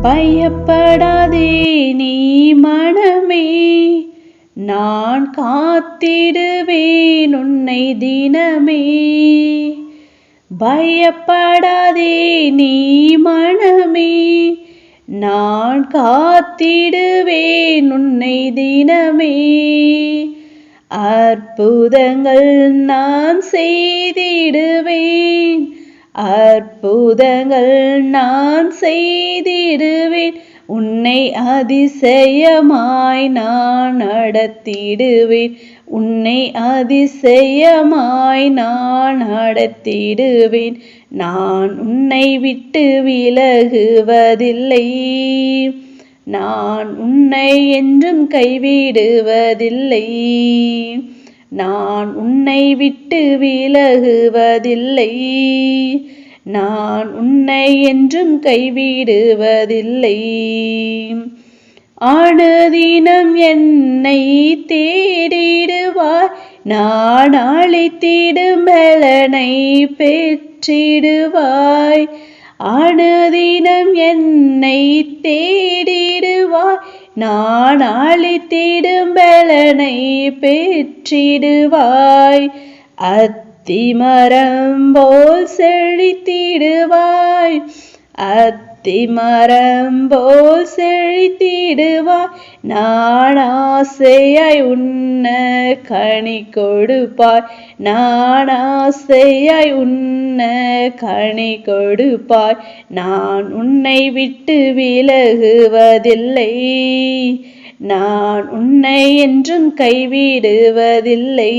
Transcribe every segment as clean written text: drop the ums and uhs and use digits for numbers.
பயப்படாதே நீ மனமே, நான் காத்திடுவேன் உன்னை தினமே. பயப்படாதே நீ மனமே, நான் காத்திடுவேன் உன்னை தினமே. அற்புதங்கள் நான் செய்திடுவேன், அற்புதங்கள் நான் செய்திடுவேன். உன்னை அதிசயமாய் நான் நடத்திடுவேன், உன்னை அதிசயமாய் நான் நடத்திடுவேன். நான் உன்னை விட்டு விலகுவதில்லை, நான் உன்னை என்றும் கைவிடுவதில்லை. நான் உன்னை விட்டு விலகுவதில்லை, நான் உன்னை என்றும் கைவிடுவதில்லை. அனுதினம் என்னை தேடிடுவாய், நான் அழைத்திடும் பலனை பெற்றிடுவாய். அனுதினம் என்னை தேடிடுவாய், நான் அழைத்திடும் பலனை பெற்றிடுவாய். அத்திமரம் போல் செழித்திடுவாய், அத்திமரம் போல் செழித்திடுவாய். நான் ஆசையாய் உண்ண கனி கொடுப்பாய், நான் ஆசையாய் உண்ண கனி கொடுப்பாய். நான் உன்னை விட்டு விலகுவதில்லை, நான் உன்னை என்றும் கைவிடுவதில்லை.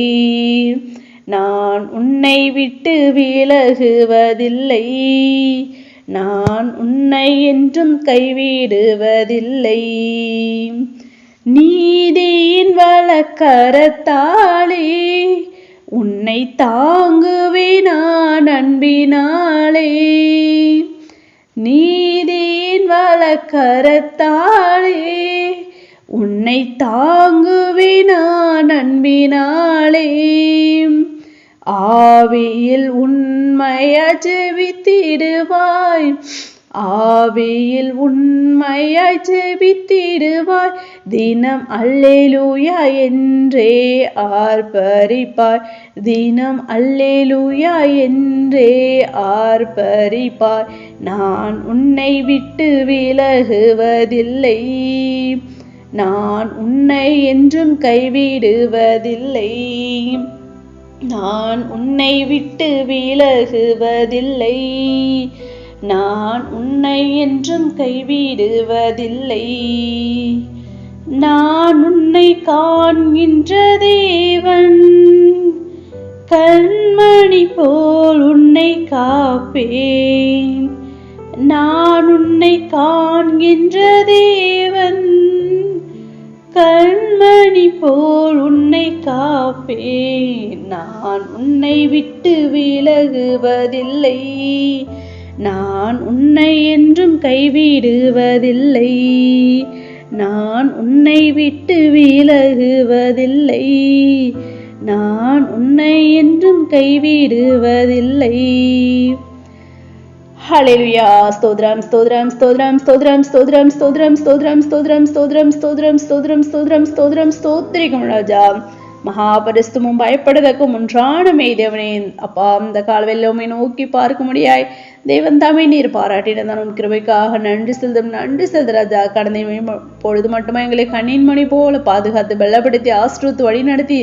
நான் உன்னை விட்டு விலகுவதில்லை, நான் உன்னை என்றும் கைவிடுவதில்லை. நீதியின் வலக்கரத்தாலே உன்னை தாங்குவேன் நான் அன்பினாலே. நீதியின் வலக்கரத்தாலே உன்னை தாங்குவேன் நான் அன்பினாலே. ஆவியில் உண்மையாய் ஜெபித்திடுவாய், ஆவியில் உண்மையாய் ஜெபித்திடுவாய். தினம் அல்லேலூயா என்றே ஆர்ப்பரிப்பாய், தினம் அல்லேலூயா என்றே ஆர்ப்பரிப்பாய். நான் உன்னை விட்டு விலகுவதில்லை, நான் உன்னை என்றும் கைவிடுவதில்லை. நான் உன்னை விட்டு விலகுவதில்லை, நான் உன்னை என்றும் கைவிடுவதில்லை. நான் உன்னை காண்கின்ற தேவன், கண்மணி போல் உன்னை காப்பேன். நான் உன்னை காண்கின்ற தேவன், கண்மணி போல் உன்னை காப்பேன். நான் உன்னை விட்டு விலகுவதில்லை, நான் உன்னை என்றும் கைவிடுவதில்லை. நான் உன்னை விட்டு விலகுவதில்லை, நான் உன்னை என்றும் கைவிடுவதில்லை. ஹல்லேலூயா. ஸ்தோத்ரம் ஸ்தோத்ரம் ஸ்தோத்ரம் ஸ்தோத்ரம் ஸ்தோத்ரம் ஸ்தோத்ரம் ஸ்தோத்ரம் ஸ்தோத்ரம் ஸ்தோத்ரம் ஸ்தோத்ரம் ஸ்தோத்ரம் ஸ்தோத்ரம் ஸ்தோத்ரம் ஸ்தோத்திரிக்கும் ராஜா. மகாபரிசுத்தமும் பயப்படுவதற்கும் ஒன்றானமே தேவனே. அப்பா, இந்த காலவெல்லாமே நோக்கி பார்க்க முடியாய் தேவன் தாமே நீர் பாராட்டினதான் உன் கிருபைக்காக நன்றி செலுத்தும், நன்றி செலுத்து ராஜா. கடந்த பொழுது மட்டுமா எங்களை கண்ணின் மணி போல பாதுகாத்து பலப்படுத்தி ஆசிர்வத்து வழி நடத்தி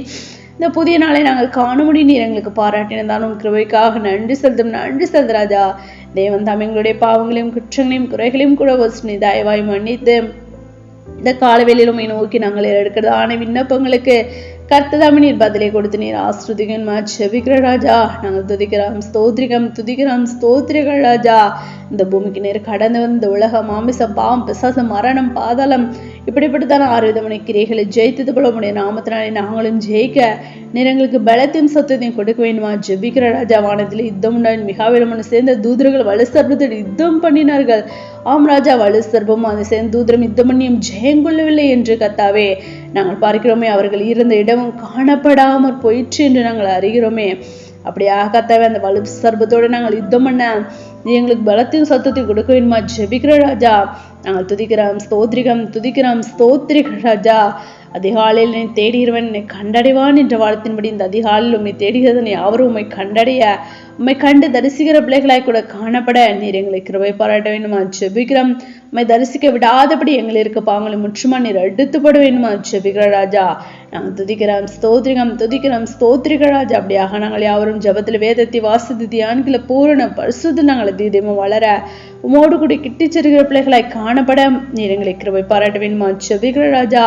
இந்த புதிய நாளை நாங்கள் காண முடியும் நீர் எங்களுக்கு பாராட்டினதான் உன் கிருபைக்காக நன்றி செலுத்தும், நன்றி செலுத்து ராஜா. தேவன் தாம் எங்களுடைய பாவங்களையும் குற்றங்களையும் குறைகளையும் கூட வசனி தயவாய் மன்னித்து இந்த காலவெளியிலும் நோக்கி நாங்கள் எடுக்கிறதான விண்ணப்பங்களுக்கு கர்த்ததாம நீர் பதிலை கொடுத்து நீர் ஆஸ்ருதிகன் செபிக்கிற ராஜா. நாங்கள் துதிக்கிறோம், ஸ்தோத்திரிகம், துதிக்கிறோம், ஸ்தோத்திரிகள் ராஜா. இந்த பூமிக்கு நேர் கடந்து வந்த உலக மாமிசம், பாவம், பிசாசம், மரணம், பாதாளம் இப்படிப்பட்டதான 6 விதமான கிரைகளை ஜெயித்தது போல உடைய நாமத்தினாலே நாங்களும் ஜெயிக்க நீர் எங்களுக்கு பலத்தையும் சத்தத்தையும் கொடுக்க வேண்டுமா ஜெபிக்கிற ராஜா. வானத்தில் யுத்தம் உண்டாயின் மிகாவிலமனு சேர்ந்த தூதர்கள் வலு சர்பத்தில் யுத்தம் பண்ணினார்கள். ஆம் ராஜா, வலு சர்பம் அதை சேர்ந்த தூதரம் யுத்தம் பண்ணியும் ஜெயங்கொள்ளவில்லை என்று கத்தாவே நாங்கள் பார்க்கிறோமே. அவர்கள் இருந்த இடமும் காணப்படாமற் போயிற்று என்று நாங்கள் அறிகிறோமே. அப்படியாக கத்தாவே அந்த வலு சர்பத்தோட நாங்கள் யுத்தம் பண்ண நீ எங்களுக்கு பலத்தையும் சத்தத்தையும் கொடுக்க வேணுமா ஜெபிக்கிற ராஜா. நாங்கள் துதிக்கிறோம் ஸ்தோத்திரிகம் துதிக்கிறோம் ஸ்தோத்திரிகள் ராஜா. அதிகாலையில் நீ தேடுகிறவன் என்னை கண்டடைவான் என்ற வார்த்தையின்படி இந்த அதிகாலையில் உண்மை தேடுகிறது யாவரும் உண்மை கண்டடைய உண்மை கண்டு தரிசிக்கிற பிள்ளைகளாய் கூட காணப்பட நீர் எங்களை கிருபை பாராட்ட வேண்டுமா ஜெபிக்கிறோம். உண்மை தரிசிக்க விடாதபடி எங்களை இருக்க பாங்களை முற்றுமா நீர் எடுத்துப்பட வேண்டுமா ஜெபிக்கிற ராஜா. நாங்கள் துதிக்கிறோம் ஸ்தோத்திரிகம் துதிக்கிறோம் ஸ்தோத்திரிகள் ராஜா. அப்படியாக நாங்கள் யாவரும் ஜபத்தில் வேதத்தை வாசித்து தியான்களை பூரண பரிசுத்து நாங்கள் தீதமும் வளர உமோடு கூடி கிட்டிச்சிருக்கிற பிள்ளைகளாய் காணப்பட நீர் எங்களை கிருபை பாராட்ட வேண்டுமா ஜெபிக்கிற ராஜா.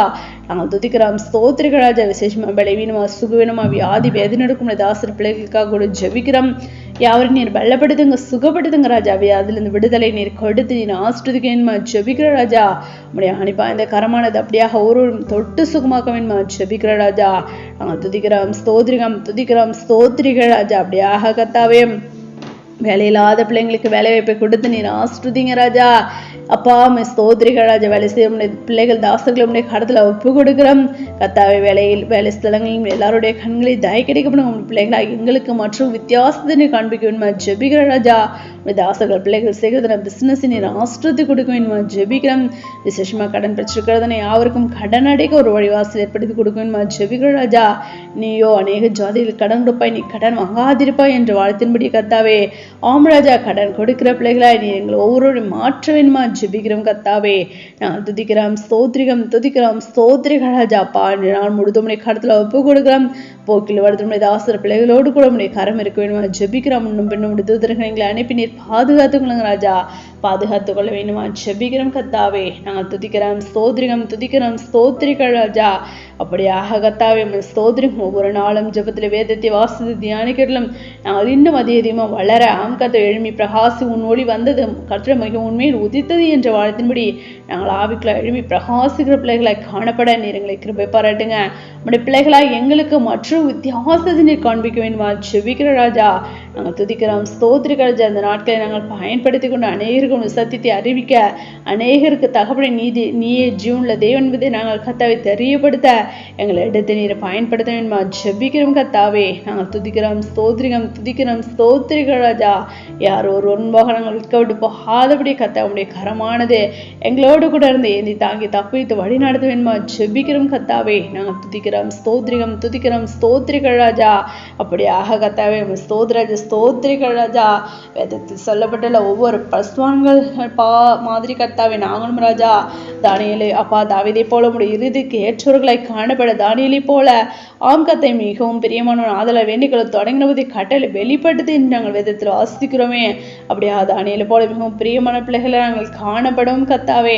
நாங்கள் துதிக்கிறோம் ஸ்தோத்திரிகள் ராஜா. விசேஷமா பலவீனமா சுகவீனமா வியாதி வேதனை எடுக்கும் தாசர் பிள்ளைகளுக்காக கூட ஜெபிக்கிறோம். யாவரும் நீர் பலப்படுத்துங்க சுகப்படுத்துங்க ராஜா. வியாதிலிருந்து விடுதலை நீர் கொடுத்து நீர் ஆசிரியதுக்கு வேணுமா ஜெபிக்கிற ராஜா. உடைய அனுப்பா இந்த கரமானது அப்படியாக ஒருவரும் தொட்டு சுகமாக்க வேணுமா ஜெபிக்கிற ராஜா. நாங்கள் துதிக்கிறோம் ஸ்தோத்திரிகம் துதிக்கிறோம் ஸ்தோத்திரிகள் ராஜா. அப்படியாக கத்தாவே வேலையில்லாத பிள்ளைங்களுக்கு வேலை வாய்ப்பை கொடுத்து நீர் ஆசிரியங்க ராஜா. அப்பா ஸ்தோத்திரிகள் ராஜா. வேலை செய்ய பிள்ளைகள் தாசர்களை உடைய கடத்துல ஒப்பு கொடுக்கிறோம் கத்தாவை. வேலை ஸ்தலங்களில் எல்லாருடைய கண்களை தய கிடைக்கப்படும் உங்க பிள்ளைகளாக எங்களுக்கு மற்றும் வித்தியாசத்தினை காண்பிக்க வேணுமா ஜெபிக்கிற ராஜா. தாசர்கள் பிள்ளைகள் செய்கிறத பிசினஸ் நீர் ஆசிரியத்தை கொடுக்க வேணுமா ஜெபிக்கிறோம். விசேஷமா கடன் பெற்றிருக்கிறதனை யாருக்கும் கடன் அடைக்க ஒரு வழிவாசல் ஏற்படுத்தி கொடுக்க வேணுமா ஜெபிக்கிற ராஜா. நீயோ அநேக ஜாதிகள் கடன் கொடுப்பாய் நீ கடன் வாங்காதிருப்பாய் என்ற வாழ்த்தின்படி கத்தாவே. ஆம் ராஜா. கடன் கொடுக்கிற பிள்ளைகளாய் நீ எங்களை ஒவ்வொருவரையும் மாற்ற வேணுமா ஜெபிக்கிறோம் கத்தாவே. நான் துதிக்கிறோம் ஸ்தோத்திரிகம் துதிக்கிறோம் ஸ்தோத்திரிகள் ராஜா. அப்பா நான் முழுதுமுறை கடத்துல ஒப்பு கொடுக்கிறோம். போக்கில் வருது தாசர் பிள்ளைகளோடு கூட உடைய கரம் இருக்க வேணுமா ஜெபிக்கிறோம். முன்னும் பின்னும் தூதர்களை எங்களை அனுப்பி நீர் பாதுகாத்துக் கொள்ளுங்க ராஜா. பாதுகாத்துக் கொள்ள வேணுமா ஜெபிக்கிறோம் கத்தாவே. நாங்கள் துதிக்கிறோம் ஸ்தோத்திரிகம் துதிக்கிறோம் ஸ்தோத்திரிகள் ராஜா. அப்படியாக கத்தாவே ஸ்தோத்திரம் ஒவ்வொரு நாளும் ஜபத்துல வேதத்தை வாசித்து தியானிக்கிறோம். நாங்கள் இன்னும் அதிகமா வளர ஆம்கத்தை எழுமி பிரகாசி உன் ஒளி வந்தது கற்ற மிக உண்மையில் உதித்தது என்ற வாழ்த்தின்படி நாங்கள் ஆவிக்குள்ள எழுமி பிரகாசிக்கிற பிள்ளைகளாய் காணப்பட நீர் எங்களை கிருபை பாராட்டுங்க. நம்முடைய பிள்ளைகளாய் எங்களுக்கு மற்றும் வித்தியாசத்தை நீர் காண்பிக்க வேண்டுமா ஜெபிக்கிற ராஜா. நாங்கள் துதிக்கிறோம் ஸ்தோத்திரிகள் ராஜா. அந்த நாட்களை நாங்கள் பயன்படுத்தி கொண்டு அநேகருக்கு சத்தியத்தை அறிவிக்க அநேகருக்கு தகவலை நீயே ஜீவனுள்ள தேவன் என்பதை நாங்கள் கத்தாவை தெரியப்படுத்த எங்களை எடுத்து நீரை பயன்படுத்த வேண்டுமா ஜெபிக்கிறோம் கத்தாவே. நாங்கள் துதிக்கிறோம் ஸ்தோத்திரிகம் துதிக்கிறோம் ஸ்தோத்திரிகள் ராஜா. யார் ஒரு ஒன்பாக நாங்கள் விற்க விட்டு போகாதபடி கத்தாவுடைய கரமானது எங்களோடு கூட இருந்து ஏந்தி தாங்கி தப்பித்து வழி நடத்த வேண்டுமா ஜெபிக்கிறோம் கத்தாவே. நாங்கள் துதிக்கிறோம் ஸ்தோத்திரிகம் துதிக்கிறோம் ஸ்தோத்திரிகள் ராஜா. அப்படியாக கத்தாவே ஸ்தோத்ராஜா ஸ்தோத்திரிகள் ராஜா. வேதத்தில் சொல்லப்பட்டுள்ள ஒவ்வொரு பஸ்வான்கள் மாதிரி கத்தாவே நாங்களும் ராஜா. தானியேலை அப்பா தாவீதை போல உடைய இறுதிக்கு ஏற்றவர்களை காணப்பட தானியேலை போல ஆம் கத்தை மிகவும் பிரியமான ஆதல வேண்டிகளை தொடங்கினபதி கட்டளை வெளிப்பட்டது என்று நாங்கள் வேதத்தில் வாசிக்கிறோமே. அப்படியா தானியேலை போல மிகவும் பிரியமான பிள்ளைகளை நாங்கள் காணப்படும் கத்தாவே.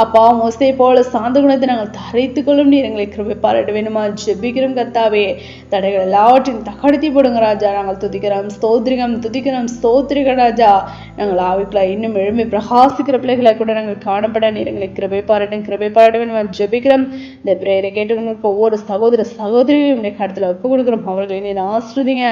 அப்பா மோசே போல சாந்த குணத்தை நாங்கள் தரைத்து கொள்ளும் நீர் எங்களை கிருபை பாராட்ட வேணுமா ஜெபிக்கிறோம் கத்தாவே. தடைகள் எல்லாவற்றையும் தகடுத்தி போடுங்க ராஜா. நாங்கள் துதிக்கிறோம் ஸ்தோத்திரிகம் துதிக்கிறோம் ஸ்தோத்திரிகள் ராஜா. நாங்கள் ஆவிக்குள்ள இன்னும் எழுமை பிரகாசிக்கிற பிள்ளைகளை கூட நாங்கள் காணப்பட நீர் எங்களை கிருபை பாராட்ட வேணுமா ஜெபிக்கிறோம். இந்த பிரேயரை கேட்டு ஒவ்வொரு சகோதர சகோதரியும் கடத்துல ஒப்பு கொடுக்கிறோம். அவர்களை நீர் ஆசிரியங்க.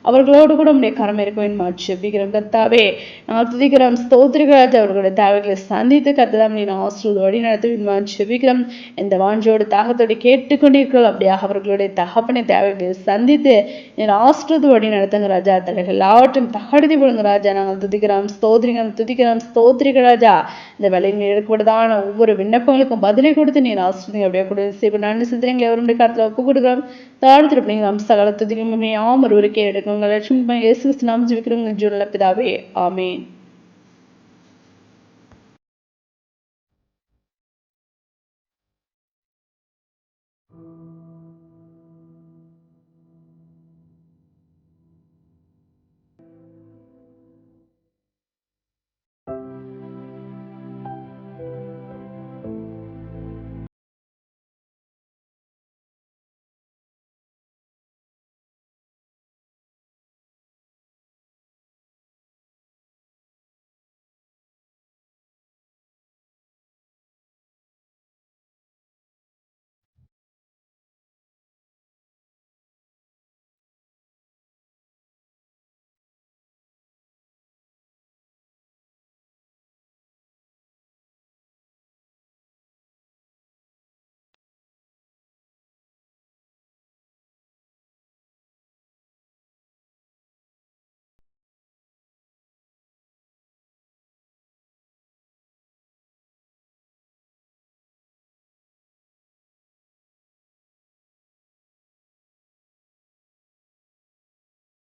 அவர்களோடு கூட உடைய கரம் இருக்க வேண்டுமா ஜெபிக்கிறோம் கத்தாவே. நாங்கள் துதிக்கிறோம் ஸ்தோத்திரிகள் ராஜா. அவர்களுடைய தேவைகளை சந்தித்து கத்ததாம் நீ ஆசிரியர் வழி நடத்த வேண்டுமா ஜெபிக்கிறோம். இந்த வாஞ்சோடு தாகத்தோடு கேட்டுக்கொண்டிருக்கிறோம். அப்படியாக அவர்களுடைய தகப்பனை தேவைகளை சந்தித்து நீர் ஆசிரியர் வழி நடத்துங்க ராஜா. தடைகள் எல்லாவற்றையும் தகடுதி போடுங்க ராஜா. நாங்கள் துதிக்கிறோம் ஸ்தோத்திரிகம் துதிக்கிறோம் ஸ்தோத்திரிகள் ராஜா. இந்த வேலையில் எடுக்கப்படுதான ஒவ்வொரு விண்ணப்பங்களுக்கும் பதிலை கொடுத்து நீர் ஆசிரியர் அப்படியே கூட செய்ய நன்றி சித்திரங்களை அவருடைய காலத்தில் ஒப்பு கொடுக்கிறோம். தாழ்த்திருப்பீங்க சகல துதிக்கும் யாம் ஒருவருக்கே எடுக்கும். லட்சுமி இயேசு கிறிஸ்து நாமத்தில் ஜெபிக்கிறோம் பிதாவே. ஆமென்.